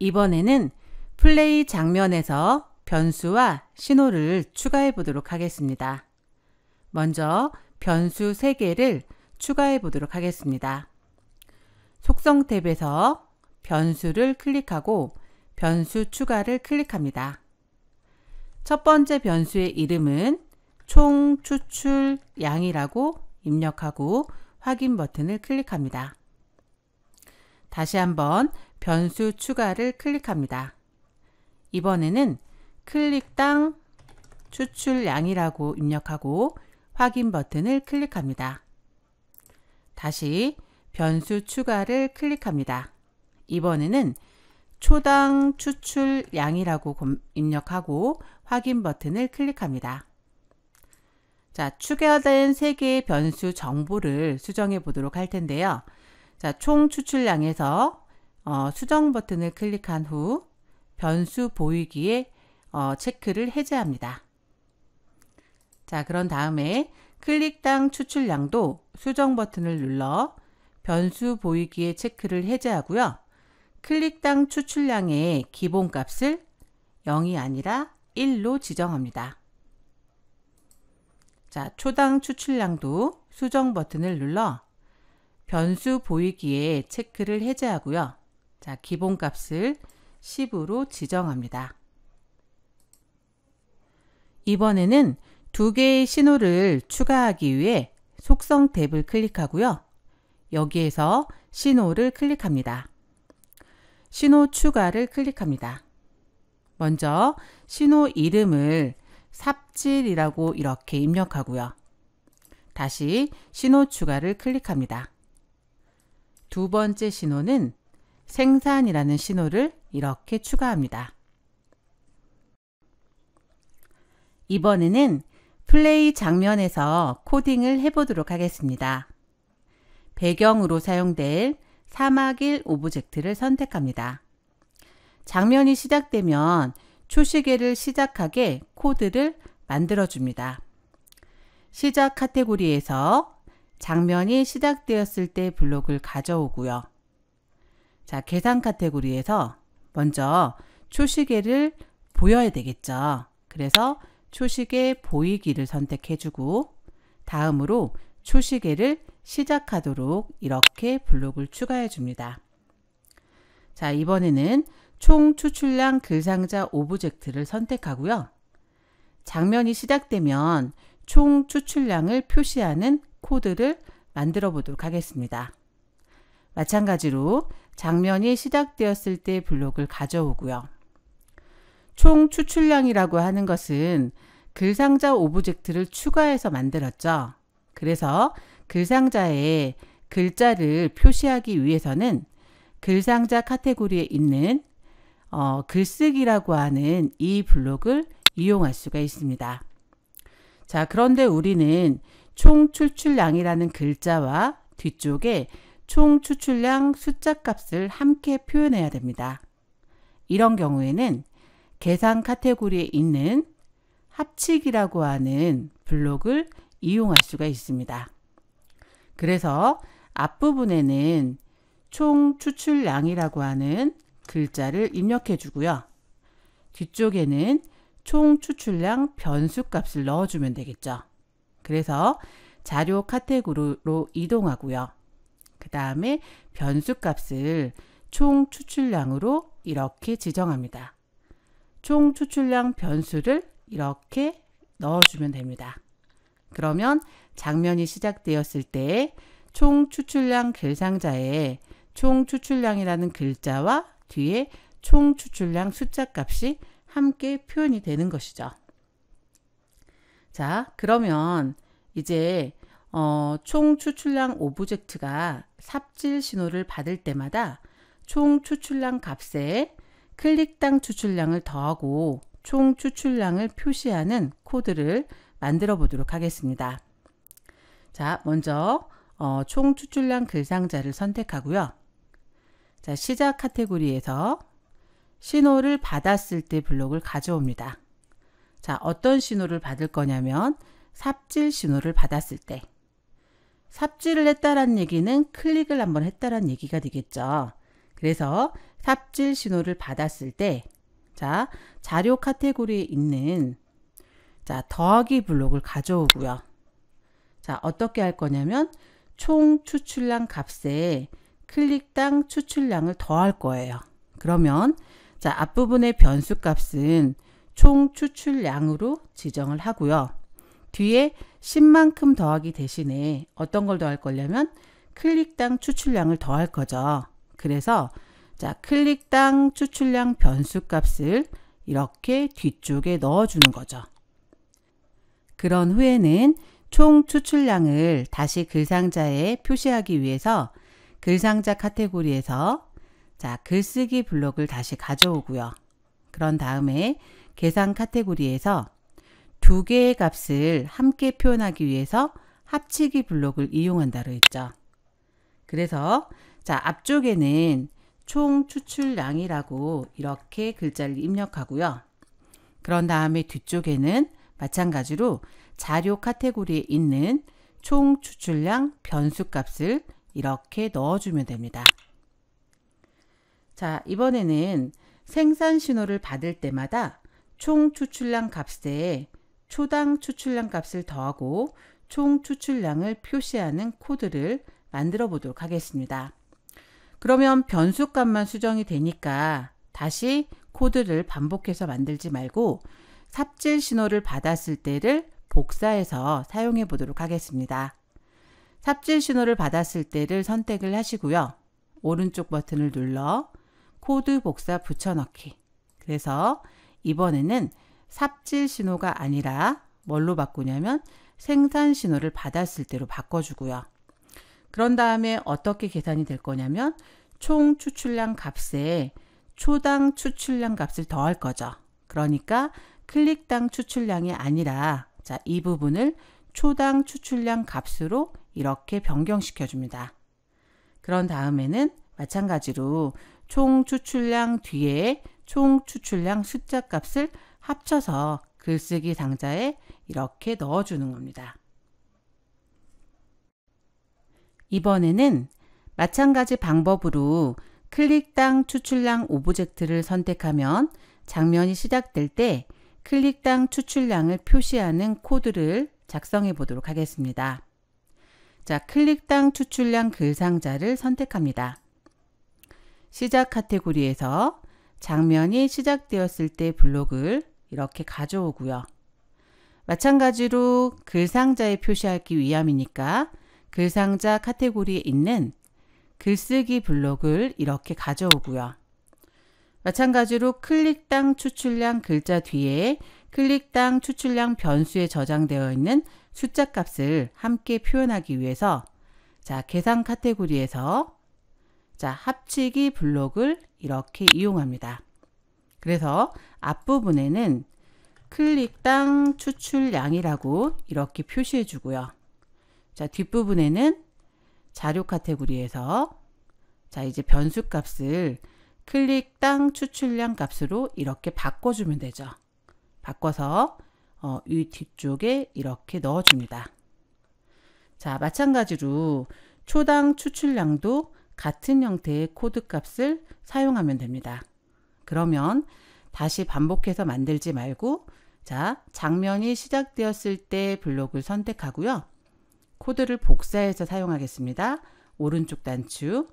이번에는 플레이 장면에서 변수와 신호를 추가해 보도록 하겠습니다. 먼저 변수 3개를 추가해 보도록 하겠습니다. 속성 탭에서 변수를 클릭하고 변수 추가를 클릭합니다. 첫 번째 변수의 이름은 총 추출 양이라고 입력하고 확인 버튼을 클릭합니다. 다시 한번 변수 추가를 클릭합니다. 이번에는 클릭당 추출량이라고 입력하고 확인 버튼을 클릭합니다. 다시 변수 추가를 클릭합니다. 이번에는 초당 추출량이라고 입력하고 확인 버튼을 클릭합니다. 자, 추가된 3개의 변수 정보를 수정해 보도록 할 텐데요. 자, 총 추출량에서 수정 버튼을 클릭한 후 변수 보이기에 체크를 해제합니다. 자, 그런 다음에 클릭당 추출량도 수정 버튼을 눌러 변수 보이기에 체크를 해제하고요. 클릭당 추출량의 기본값을 0이 아니라 1로 지정합니다. 자, 초당 추출량도 수정 버튼을 눌러 변수 보이기에 체크를 해제하고요. 자, 기본값을 10으로 지정합니다. 이번에는 2개의 신호를 추가하기 위해 속성 탭을 클릭하고요. 여기에서 신호를 클릭합니다. 신호 추가를 클릭합니다. 먼저 신호 이름을 삽질이라고 이렇게 입력하고요. 다시 신호 추가를 클릭합니다. 두 번째 신호는 생산이라는 신호를 이렇게 추가합니다. 이번에는 플레이 장면에서 코딩을 해보도록 하겠습니다. 배경으로 사용될 사막일 오브젝트를 선택합니다. 장면이 시작되면 초시계를 시작하게 코드를 만들어줍니다. 시작 카테고리에서 장면이 시작되었을 때 블록을 가져오고요. 자, 계산 카테고리에서 먼저 초시계를 보여야 되겠죠. 그래서 초시계 보이기를 선택해주고 다음으로 초시계를 시작하도록 이렇게 블록을 추가해 줍니다. 자, 이번에는 총 추출량 글상자 오브젝트를 선택하고요. 장면이 시작되면 총 추출량을 표시하는 코드를 만들어 보도록 하겠습니다. 마찬가지로 장면이 시작되었을 때 블록을 가져오고요. 총 추출량이라고 하는 것은 글상자 오브젝트를 추가해서 만들었죠. 그래서 글상자에 글자를 표시하기 위해서는 글상자 카테고리에 있는 글쓰기라고 하는 이 블록을 이용할 수가 있습니다. 자, 그런데 우리는 총 추출량이라는 글자와 뒤쪽에 총 추출량 숫자 값을 함께 표현해야 됩니다. 이런 경우에는 계산 카테고리에 있는 합치기라고 하는 블록을 이용할 수가 있습니다. 그래서 앞부분에는 총 추출량이라고 하는 글자를 입력해 주고요. 뒤쪽에는 총 추출량 변수 값을 넣어주면 되겠죠. 그래서 자료 카테고리로 이동하고요. 그 다음에 변수 값을 총 추출량으로 이렇게 지정합니다. 총 추출량 변수를 이렇게 넣어주면 됩니다. 그러면 장면이 시작되었을 때 총 추출량 글상자에 총 추출량이라는 글자와 뒤에 총 추출량 숫자 값이 함께 표현이 되는 것이죠. 자, 그러면 이제 총 추출량 오브젝트가 삽질 신호를 받을 때마다 총 추출량 값에 클릭당 추출량을 더하고 총 추출량을 표시하는 코드를 만들어 보도록 하겠습니다. 자, 먼저 총 추출량 글상자를 선택하고요. 자, 시작 카테고리에서 신호를 받았을 때 블록을 가져옵니다. 자, 어떤 신호를 받을 거냐면 삽질 신호를 받았을 때. 삽질을 했다란 얘기는 클릭을 한번 했다란 얘기가 되겠죠. 그래서 삽질 신호를 받았을 때, 자, 자료 카테고리에 있는 자, 더하기 블록을 가져오고요. 자, 어떻게 할 거냐면 총 추출량 값에 클릭당 추출량을 더할 거예요. 그러면 자, 앞부분의 변수 값은 총 추출량으로 지정을 하고요. 뒤에 10만큼 더하기 대신에 어떤 걸 더할 거냐면 클릭당 추출량을 더할 거죠. 그래서 자, 클릭당 추출량 변수 값을 이렇게 뒤쪽에 넣어주는 거죠. 그런 후에는 총 추출량을 다시 글상자에 표시하기 위해서 글상자 카테고리에서 자, 글쓰기 블록을 다시 가져오고요. 그런 다음에 계산 카테고리에서 두 개의 값을 함께 표현하기 위해서 합치기 블록을 이용한다고 했죠. 그래서 자, 앞쪽에는 총 추출량이라고 이렇게 글자를 입력하고요. 그런 다음에 뒤쪽에는 마찬가지로 자료 카테고리에 있는 총 추출량 변수 값을 이렇게 넣어주면 됩니다. 자, 이번에는 생산 신호를 받을 때마다 총 추출량 값에 초당 추출량 값을 더하고 총 추출량을 표시하는 코드를 만들어 보도록 하겠습니다. 그러면 변수 값만 수정이 되니까 다시 코드를 반복해서 만들지 말고 삽질 신호를 받았을 때를 복사해서 사용해 보도록 하겠습니다. 삽질 신호를 받았을 때를 선택을 하시고요. 오른쪽 버튼을 눌러 코드 복사 붙여넣기. 그래서 이번에는 삽질 신호가 아니라 뭘로 바꾸냐면 생산 신호를 받았을 때로 바꿔주고요. 그런 다음에 어떻게 계산이 될 거냐면 총 추출량 값에 초당 추출량 값을 더할 거죠. 그러니까 클릭당 추출량이 아니라 자, 이 부분을 초당 추출량 값으로 이렇게 변경시켜 줍니다. 그런 다음에는 마찬가지로 총 추출량 뒤에 총 추출량 숫자 값을 합쳐서 글쓰기 상자에 이렇게 넣어주는 겁니다. 이번에는 마찬가지 방법으로 클릭당 추출량 오브젝트를 선택하면 장면이 시작될 때 클릭당 추출량을 표시하는 코드를 작성해 보도록 하겠습니다. 자, 클릭당 추출량 글상자를 선택합니다. 시작 카테고리에서 장면이 시작되었을 때 블록을 이렇게 가져오고요. 마찬가지로 글상자에 표시하기 위함이니까 글상자 카테고리에 있는 글쓰기 블록을 이렇게 가져오고요. 마찬가지로 클릭당 추출량 글자 뒤에 클릭당 추출량 변수에 저장되어 있는 숫자 값을 함께 표현하기 위해서 자, 계산 카테고리에서 자, 합치기 블록을 이렇게 이용합니다. 그래서 앞부분에는 클릭당 추출량이라고 이렇게 표시해 주고요. 자, 뒷부분에는 자료 카테고리에서 자, 이제 변수 값을 클릭당 추출량 값으로 이렇게 바꿔주면 되죠. 바꿔서 이 뒤쪽에 이렇게 넣어줍니다. 자, 마찬가지로 초당 추출량도 같은 형태의 코드 값을 사용하면 됩니다. 그러면 다시 반복해서 만들지 말고 자, 장면이 시작되었을 때 블록을 선택하고요. 코드를 복사해서 사용하겠습니다. 오른쪽 단추.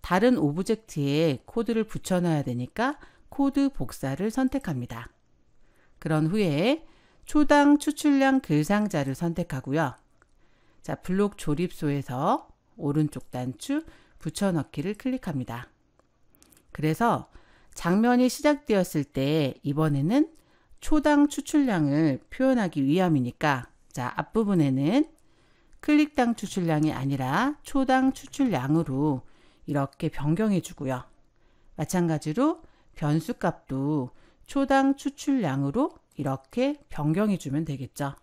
다른 오브젝트에 코드를 붙여넣어야 되니까 코드 복사를 선택합니다. 그런 후에 초당 추출량 글상자를 선택하고요. 자, 블록 조립소에서 오른쪽 단추 붙여넣기를 클릭합니다. 그래서 장면이 시작되었을 때 이번에는 초당 추출량을 표현하기 위함이니까 자, 앞부분에는 클릭당 추출량이 아니라 초당 추출량으로 이렇게 변경해 주고요. 마찬가지로 변수 값도 초당 추출량으로 이렇게 변경해 주면 되겠죠.